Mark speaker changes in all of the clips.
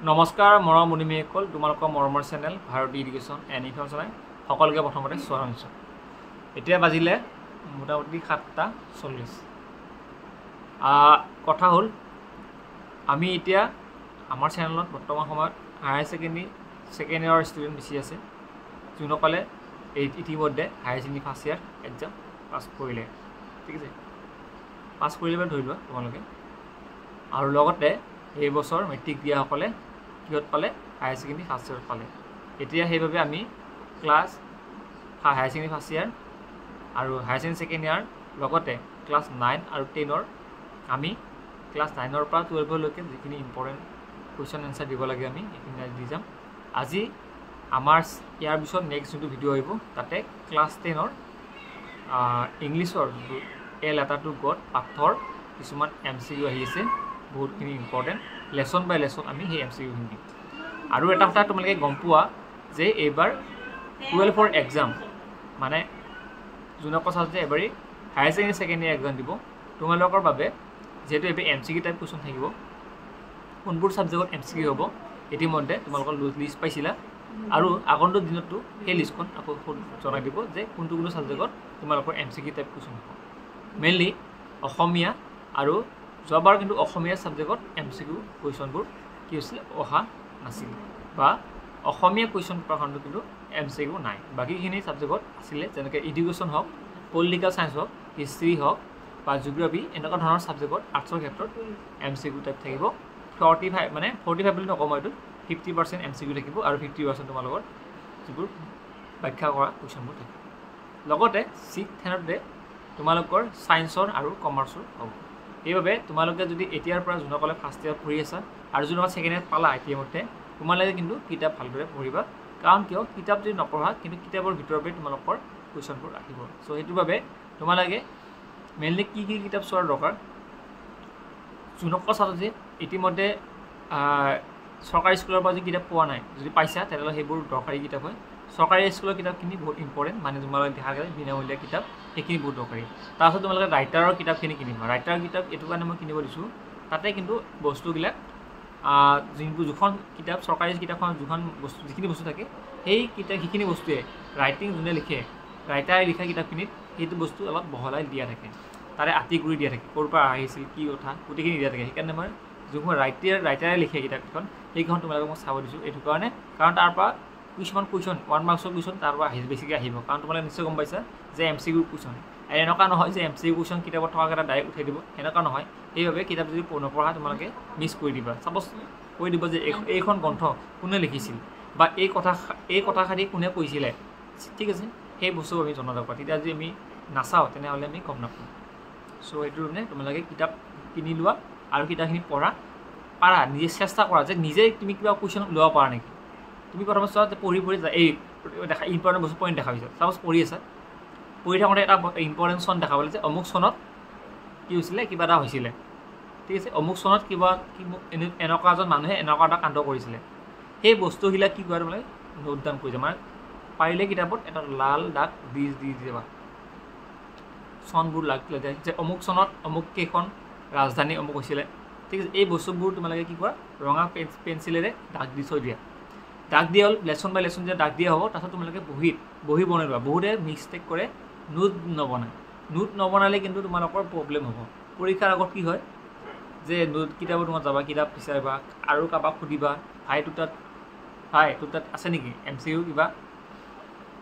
Speaker 1: নমস্কাৰ মৰম মুনিমীসকল, তোমালোকৰ মৰমৰ চেনেল ভাৰতী এডুকেশ্যন এণ্ড ইনফৰমেশ্যনে সকলোকে প্ৰথমতে স্বাগতম জনাইছোঁ। এতিয়া বাজিলে মোটামুটি 7:40। কথা হ'ল আমি এতিয়া আমাৰ চেনেলত বৰ্তমান সময়ত হায়াৰ ছেকেণ্ডেৰী ছেকেণ্ড ইয়াৰৰ ষ্টুডেণ্ট বেছি আছে, যোনসকলে ইতিমধ্যে higher secondary first year exam পাছ কৰিলে। ঠিক আছে, পাছ কৰিলে বুলি ধৰি লোৱা তোমালোকে, আৰু লগতে এই বছৰ মেট্ৰিক দিয়াসকলে কিহত পালে? হায়াৰ ছেকেণ্ডেৰী ফাৰ্ষ্ট ইয়াৰত পালে। এতিয়া সেইবাবে আমি class higher secondary first year আৰু হায়াৰ ছেকেণ্ডেৰী ছেকেণ্ড ইয়াৰ লগতে ক্লাছ 9 আৰু 10 আমি ক্লাছ 9ৰ পৰা 12লৈকে যিখিনি ইম্পৰ্টেণ্ট কুৱেশ্যন এনচাৰ দিব লাগে আমি সেইখিনি দি যাম। আজি আমাৰ ইয়াৰ পিছত নেক্সট যোনটো ভিডিঅ' আহিব তাতে ক্লাছ 10ৰ ইংলিছৰ যোনটো এ লেটাৰটো গত পাঠৰ কিছুমান MCQ আহি আছে, বহুতখিনি ইম্পৰ্টেণ্ট লেচন বাই লেচন আমি সেই MCQখিনি দিম। আৰু এটা কথা তোমালোকে গম পোৱা যে এইবাৰ 12ৰ এক্সাম মানে যোনক কথা যে এবাৰ higher secondary second year exam দিব, তোমালোকৰ বাবে যিহেতু এইবাৰ MCQ টাইপ কুৱেশ্যন থাকিব, কোনবোৰ ছাবজেক্টত MCQ হ'ব ইতিমধ্যে তোমালোকৰ লিষ্ট পাইছিলা, আৰু আগন্তুক দিনতো সেই লিষ্টখন আকৌ জনাই দিব যে কোনটো ছাবজেক্টত তোমালোকৰ MCQ টাইপ কুৱেশ্যন হ'ব। মেইনলি অসমীয়া আৰু যোৱাবাৰ কিন্তু অসমীয়া ছাবজেক্টত MCQ কুৱেশ্যনবোৰ কি হৈছিলে অহা নাছিল, বা অসমীয়া কুৱেশ্যন পেপাৰখনটো কিন্তু MCQ নাই। বাকীখিনি ছাবজেক্টত আছিলে, যেনেকৈ এডুকেশ্যন হওক, পলিটিকেল ছায়েন্স হওক, হিষ্ট্ৰী হওক বা জিঅ'গ্ৰাফী, এনেকুৱা ধৰণৰ ছাবজেক্টত আৰ্টছৰ ক্ষেত্ৰত MCQ টাইপ থাকিব। 45 মানে 45 বুলি নকওঁ মই, এইটো 50% MCQ থাকিব আৰু 50% তোমালোকৰ যিবোৰ ব্যাখ্যা কৰা কুৱেশ্যনবোৰ থাকিব। লগতে 6th 10তে তোমালোকৰ ছায়েন্সৰ আৰু কমাৰ্চৰ হ'ব। সেইবাবে তোমালোকে যদি এতিয়াৰ পৰা যোনসকলে ফাৰ্ষ্ট ইয়াৰ পঢ়ি আছা আৰু যোনসকলে ছেকেণ্ড ইয়াৰ পালা ইতিমধ্যে, তোমালোকে কিন্তু কিতাপ ভালদৰে পঢ়িবা। কাৰণ কিয়, কিতাপ যদি নপঢ়া কিন্তু কিতাপৰ ভিতৰৰ পৰাই তোমালোকৰ কুৱেশ্যনবোৰ আহিব। চ' সেইটোৰ বাবে তোমালোকে মেইনলি কি কিতাপ চোৱাৰ দৰকাৰ, যোনসকল ছাত্ৰ যে ইতিমধ্যে চৰকাৰী স্কুলৰ পৰা যদি কিতাপ পোৱা নাই, যদি পাইছা তেনেহ'লে সেইবোৰ দৰকাৰী কিতাপ হয়। চৰকাৰী স্কুলৰ কিতাপখিনি বহুত ইম্পৰ্টেণ্ট, মানে তোমালোকে দেখা যায় বিনামূলীয়া কিতাপ, সেইখিনি বহুত দৰকাৰী। তাৰপিছত তোমালোকে ৰাইটাৰৰ কিতাপখিনি কিনিবা। ৰাইটাৰৰ কিতাপ এইটো কাৰণে মই কিনিব দিছোঁ, তাতে কিন্তু বস্তুবিলাক যোনখন কিতাপ চৰকাৰী কিতাপখন যিখিনি বস্তু থাকে সেইখিনি বস্তুৱে ৰাইটিং যোনে লিখে, ৰাইটাৰে লিখা কিতাপখিনিত সেইটো বস্তু অলপ বহলাই দিয়া থাকে, তাৰে আঁতি কৰি দিয়া থাকে, ক'ৰ পৰা আহিছিল কি কথা গোটেইখিনি দিয়া থাকে। সেইকাৰণে মই যোনখন ৰাইটাৰে লিখে কিতাপখন সেইখন তোমালোকক মই চাব দিছোঁ এইটো কাৰণে, কাৰণ তাৰ পৰা কিছুমান কুৱেশ্যন 1 মাৰ্কছৰ কুৱেশ্যন তাৰ পৰা বেছিকৈ আহিব। কাৰণ তোমালোকে নিশ্চয় গম পাইছা যে MCQ কুৱেশ্যন, আৰু এনেকুৱা নহয় যে MCQ কুৱেশ্যন কিতাপত থকাকেইটা ডাইৰেক্ট উঠাই দিব, সেনেকুৱা নহয়। সেইবাবে কিতাপ যদি নপঢ়া তোমালোকে মিছ কৰি দিবা। ছাপ'জ কৈ দিব যে এইখন গ্ৰন্থ কোনে লিখিছিল বা এই কথাষাৰি কোনে কৈছিলে, ঠিক আছে, সেই বস্তু আমি জনা দৰকাৰ। তেতিয়া যদি আমি নাচাওঁ তেনেহ'লে আমি গম নাপাওঁ। চ' সেইটো মানে তোমালোকে কিতাপ কিনি লোৱা আৰু কিতাপখিনি পঢ়া, পাৰা নিজে চেষ্টা কৰা যে নিজে তুমি কিবা কুৱেশ্যন ওলাব পাৰা নেকি। তুমি প্ৰথমে চোৱা যে পঢ়ি এই দেখা ইম্পৰ্টেণ্ট বস্তু পইণ্ট দেখা পাইছা, ছাপ'জ পঢ়ি আছা, পঢ়ি থাকোঁতে এটা ইম্পৰ্টেণ্ট চন দেখা পালে যে অমুক চনত কি হৈছিলে, কিবা এটা হৈছিলে, ঠিক আছে, অমুক চনত এনেকুৱা এজন মানুহে এনেকুৱা এটা কাণ্ড কৰিছিলে, সেই বস্তুবিলাক কি কৰা তোমালোকে নোট ডাউন কৰি যাবা। মানে পাৰিলে কিতাপত এটা লাল দাগ দি যাবা, চনবোৰ লাগিলে যে অমুক চনত অমুক কেইখন ৰাজধানী অমুক হৈছিলে, ঠিক আছে। এই বস্তুবোৰ তোমালোকে কি কৰা, ৰঙা পেঞ্চিলেৰে দাগ দি থৈ দিয়া। দাগ দিয়া হ'ল লেচন বাই লেচন যে দাগ দিয়া হ'ব, তাৰপিছত তোমালোকে বহি বনাই লোৱা। বহুতে মিষ্টেক কৰে, নোট নবনালে কিন্তু তোমালোকৰ প্ৰব্লেম হ'ব। পৰীক্ষাৰ আগত কি হয় যে কিতাপৰ তোমাৰ যাবা, কিতাপ বিচাৰিবা আৰু কাৰোবাক সুধিবা, ভাই তোৰ তাত আছে নেকি MCQ, কিবা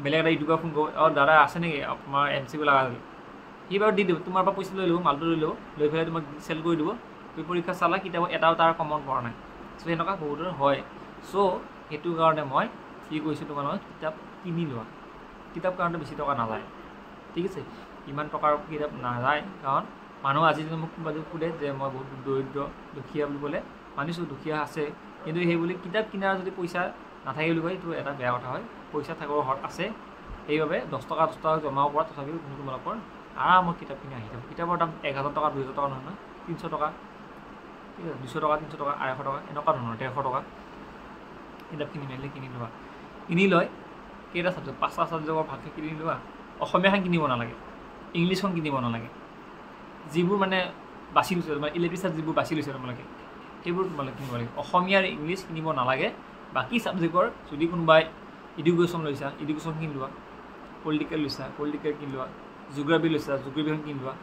Speaker 1: বেলেগ এটা ইউটিউবাৰ ফোন কৰোঁ, দাদা আছে নেকি আপোনাৰ MCQ লগা, সি বাৰু দি দিব, তোমাৰ পৰা পইচা লৈ ল'ব, মালটো লৈ পেলাই তোমাক চেল কৰি দিব। তুমি পৰীক্ষা চালা, কিতাপত এটাও তাৰ কমন পৰা নাই। চ' সেনেকুৱা বহুতৰ হয়। চ' সেইটো কাৰণে মই কি কৈছোঁ, তোমালোকে কিতাপ কিনি লোৱা। কিতাপ কাৰণতে বেছি টকা নাযায়, ঠিক আছে, ইমান টকাৰ কিতাপ নাযায়। কাৰণ মানুহ আজি যদি মোক সোধে যে মই বহুত দৰিদ্ৰ দুখীয়া বুলি ক'লে, মানিছোঁ দুখীয়া আছে, কিন্তু সেই বুলি কিতাপ কিনাৰ যদি পইচা নাথাকে বুলি কয় এইটো এটা বেয়া কথা হয়। পইচা থাকিবৰ ঘৰত আছে, সেইবাবে 10 টকা জমাব পৰা, তথাপিও কিন্তু তোমালোকৰ আৰামত কিতাপ কিনি আহি যাব। কিতাপৰ দাম 1000 টকা 2000 টকা নহয়, 300 টকা, ঠিক আছে, 200 টকা 300 টকা 250 টকা এনেকুৱা ধৰণৰ, 150 টকা কিতাপ কিনি লোৱা। কিনি লৈ কেইটা ছাবজেক্ট, 5টা ছাবজেক্টৰ ভালকৈ কিনি লোৱা। অসমীয়াখন কিনিব নালাগে, ইংলিছখন কিনিব নালাগে, যিবোৰ মানে বাছি লৈছে মানে ইলেক্টিভ ছাবজেক্ট যিবোৰ বাছি লৈছে তোমালোকে সেইবোৰ তোমালোকে কিনিব লাগিব অসমীয়া আৰু ইংলিছ কিনিব নালাগে বাকী ছাবজেক্টৰ যদি কোনোবাই এডুকেশ্যন লৈছা এডুকেশ্যন কিনি লোৱা পলিটিকেল লৈছা পলিটিকেল কিনি লোৱা জিঅ'গ্ৰাফী লৈছা জিঅ'গ্ৰাফীখন কিনি লোৱা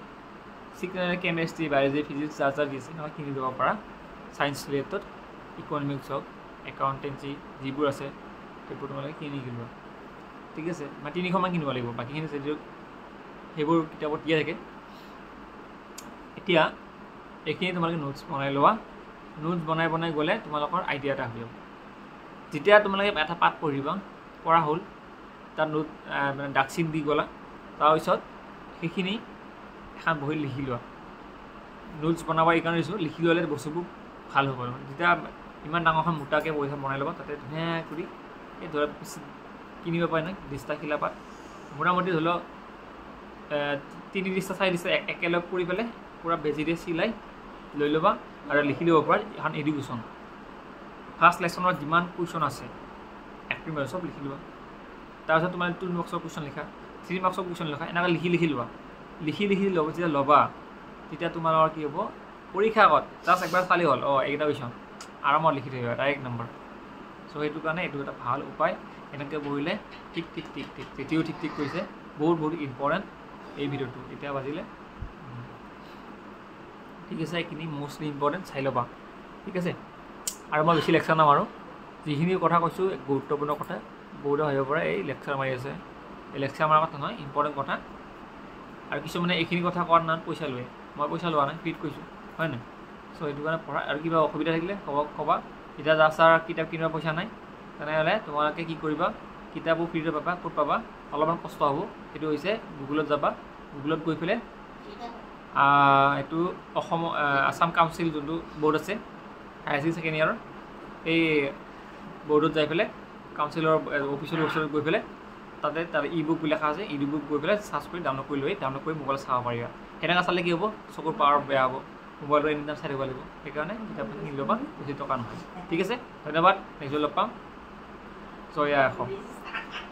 Speaker 1: কেমেষ্ট্ৰি বায়'লজি ফিজিক্স যাৰ যাৰ দিছে নহয় কিনি ল'ব পাৰা ছায়েন্স ৰিলেটেড ইকনমিক্স হওক একাউণ্টেঞ্চি যিবোৰ আছে সেইবোৰ তোমালোকে কিনি লোৱা ঠিক আছে মানে 300মান কিনিব লাগিব বাকীখিনি যদিও সেইবোৰ কিতাপত দিয়া থাকে এতিয়া এইখিনি তোমালোকে নোটছ বনাই লোৱা নোটছ বনাই গ'লে তোমালোকৰ আইডিয়া এটা হৈ যাব যেতিয়া তোমালোকে এটা পাঠ পঢ়া হ'ল তাৰ নোট মানে ডাকচিট দি গ'লা তাৰপিছত সেইখিনি এখন বহীত লিখি লোৱা নোটছ বনাব এইকাৰণে দিছোঁ লিখি ল'লে বস্তুবোৰ ভাল হ'ব যেতিয়া ইমান ডাঙৰখন মোটাকৈ পইচা বনাই ল'বা তাতে ধুনীয়া কৰি এই ধৰা কিনিব পাৰে নহয় 20টা শিলাপাত মোটামুটি ধৰি লওক 3 দিশটা 4 দিশটা একেলগ কৰি পেলাই পুৰা বেজিৰে চিলাই লৈ ল'বা আৰু লিখি ল'ব পাৰা এখন এডুকেশ্যন ফাৰ্ষ্ট লেচনৰ যিমান কুৱেশ্যন আছে এক্টিমেল চব লিখি লোৱা তাৰপিছত তোমাৰ 2 মাৰ্কছৰ কুৱেশ্যন লিখা 3 মাৰ্কছৰ কুৱেশ্যন লিখা এনেকৈ লিখি লোৱা লিখি ল'ব যেতিয়া ল'বা তেতিয়া তোমালোকৰ কি হ'ব পৰীক্ষা আগত জাষ্ট একবাৰ চালি হ'ল এইকেইটা কুৱেশ্যন আৰামত লিখি থৈ আহিবা ডাইৰেক্ট নম্বৰ চ' সেইটো কাৰণে এইটো এটা ভাল উপায় এনেকৈ বহিলে ঠিক তেতিয়াও ঠিক কৰিছে বহুত ইম্পৰ্টেণ্ট এই ভিডিঅ'টো এতিয়া বাজিলে ঠিক আছে এইখিনি মষ্টলি ইম্পৰ্টেণ্ট চাই ল'বা ঠিক আছে আৰু মই বেছি লেকচাৰ নামাৰোঁ যিখিনি কথা কৈছোঁ গুৰুত্বপূৰ্ণ কথা বহুতে ভাবিব পাৰে এই লেকচাৰ মাৰি আছে এই লেকচাৰ মাৰাৰ কথা নহয় ইম্পৰ্টেণ্ট কথা আৰু কিছুমানে এইখিনি কথা কোৱাৰ নাম পইচা লয় মই পইচা লোৱা নাই ফ্ৰীত কৈছোঁ হয় নাই চ' সেইটো কাৰণে পঢ়া আৰু কিবা অসুবিধা থাকিলে ক'বা এতিয়া যাৰ কিতাপ কিনিব পইচা নাই তেনেহ'লে তোমালোকে কি কৰিবা কিতাপবোৰ ফ্ৰীতে পাবা ক'ত পাবা অলপমান কষ্ট হ'ব সেইটো হৈছে গুগলত যাবা গুগলত গৈ পেলাই এইটো আছাম কাউন্সিল যোনটো বৰ্ড আছে হায়াৰ ছেকেণ্ডেৰী ছেকেণ্ড ইয়াৰৰ এই বৰ্ডত যাই পেলাই কাউন্সিলৰ অফিচিয়েল ৱেবছাইটত গৈ পেলাই তাতে তাৰ ই বুক লিখা আছে ই বুক গৈ পেলাই চাৰ্চ কৰি ডাউনলোড কৰি মোবাইলত চাব পাৰিবা সেনেকৈ চালে কি হ'ব চকুৰ পাৱাৰ বেয়া হ'ব মোবাইলটো এনি টাইম চাই থাকিব লাগিব সেইকাৰণে কিতাপখন কিনি ল'বা বেছি টকা নহয় ঠিক আছে ধন্যবাদ নেক্সট লগ পাম জয় আই অসম